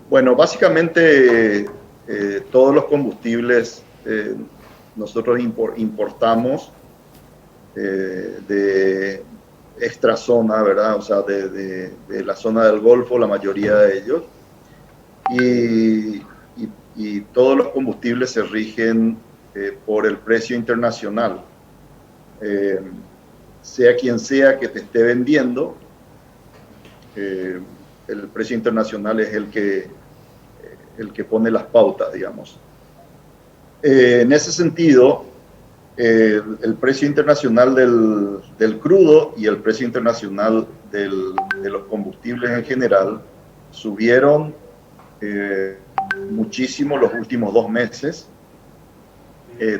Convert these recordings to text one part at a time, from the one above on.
Bueno, básicamente todos los combustibles nosotros importamos de extra zona, ¿verdad? O sea, de la zona del Golfo, la mayoría de ellos. Y, y todos los combustibles se rigen por el precio internacional. Eh, sea quien sea que te esté vendiendo, eh, el precio internacional es el que pone las pautas, digamos. En ese sentido, el precio internacional del crudo y el precio internacional de los combustibles en general subieron muchísimo los últimos 2 meses,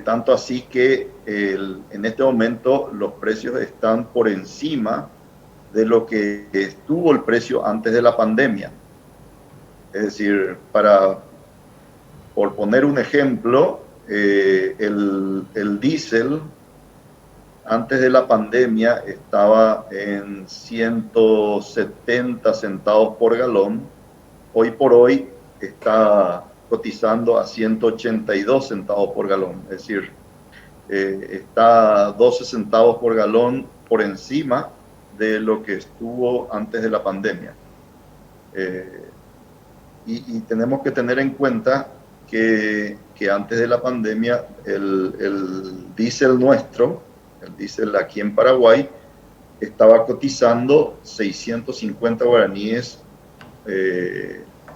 tanto así que en este momento los precios están por encima de lo que estuvo el precio antes de la pandemia. Es decir, por poner un ejemplo, el diésel antes de la pandemia estaba en 170 centavos por galón. Hoy por hoy está cotizando a 182 centavos por galón. Es decir, está 12 centavos por galón por encima de lo que estuvo antes de la pandemia. Y tenemos que tener en cuenta que antes de la pandemia el diésel nuestro, el diésel aquí en Paraguay, estaba cotizando 650 guaraníes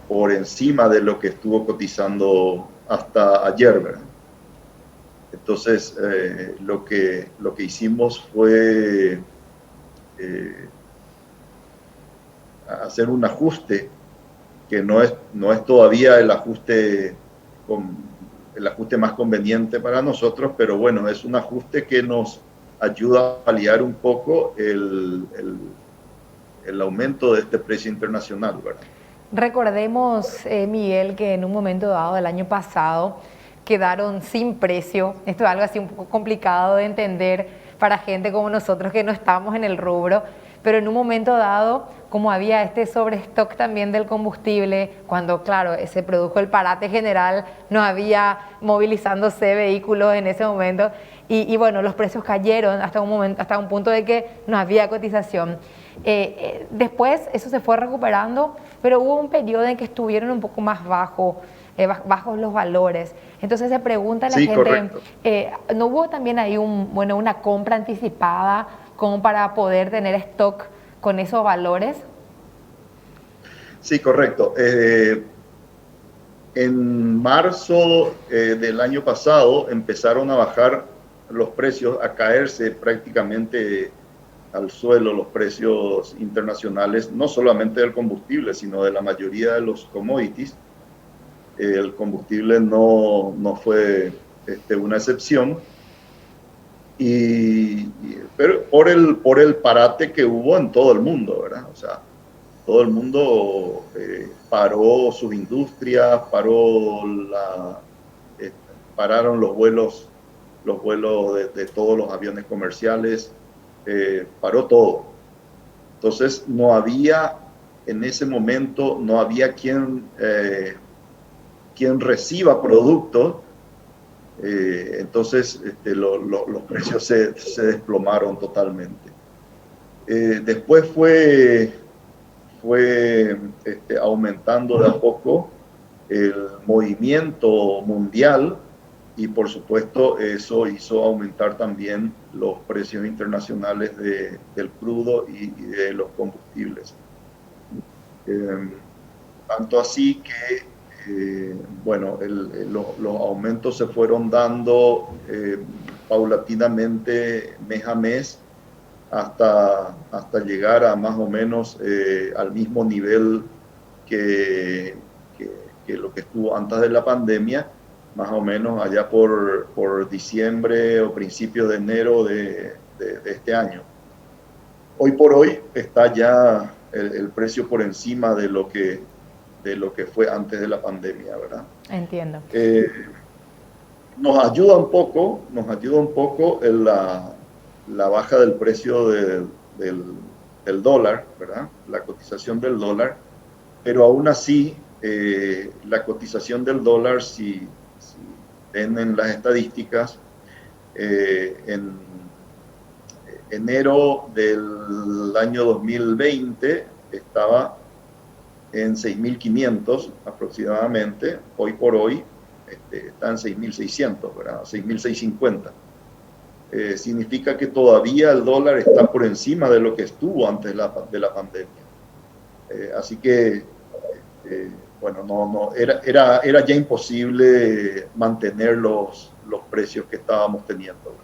por encima de lo que estuvo cotizando hasta ayer, ¿verdad? Entonces, lo que hicimos fue hacer un ajuste que no es todavía el ajuste más conveniente para nosotros, pero bueno, es un ajuste que nos ayuda a paliar un poco el aumento de este precio internacional, ¿verdad? Recordemos, Miguel, que en un momento dado del año pasado quedaron sin precio. Esto es algo así un poco complicado de entender para gente como nosotros que no estamos en el rubro, pero en un momento dado, como había este sobrestock también del combustible, cuando claro, se produjo el parate general, no había movilizándose vehículos en ese momento y bueno, los precios cayeron hasta un punto de que no había cotización. Después eso se fue recuperando, pero hubo un periodo en que estuvieron un poco más bajos los valores. Entonces se pregunta a la Sí, gente, correcto. ¿no hubo también ahí una compra anticipada como para poder tener stock con esos valores? Sí, correcto. En marzo del año pasado empezaron a bajar los precios, a caerse prácticamente al suelo los precios internacionales, no solamente del combustible, sino de la mayoría de los commodities. El combustible no fue una excepción, pero por el parate que hubo en todo el mundo, ¿verdad? O sea, todo el mundo paró sus industrias, eh, pararon los vuelos de todos los aviones comerciales, paró todo. Entonces no había, en ese momento, no había quien reciba productos, entonces los precios se desplomaron totalmente. Después fue aumentando de a poco el movimiento mundial y por supuesto eso hizo aumentar también los precios internacionales del crudo y de los combustibles. Eh, Tanto así que, bueno, los aumentos se fueron dando paulatinamente mes a mes hasta llegar a más o menos al mismo nivel que, que, que lo que estuvo antes de la pandemia, más o menos allá por diciembre o principios de enero de este año. Hoy por hoy está ya el precio por encima de lo que fue antes de la pandemia, ¿verdad? Entiendo. Eh, nos ayuda un poco en la baja del precio del dólar, ¿verdad? La cotización del dólar, pero aún así la cotización del dólar, si ven en las estadísticas, en enero del año 2020 estaba en 6.500 aproximadamente, hoy por hoy está en 6.600, ¿verdad? 6.650. Significa que todavía el dólar está por encima de lo que estuvo antes de la pandemia. Así que, bueno, era ya imposible mantener los precios que estábamos teniendo.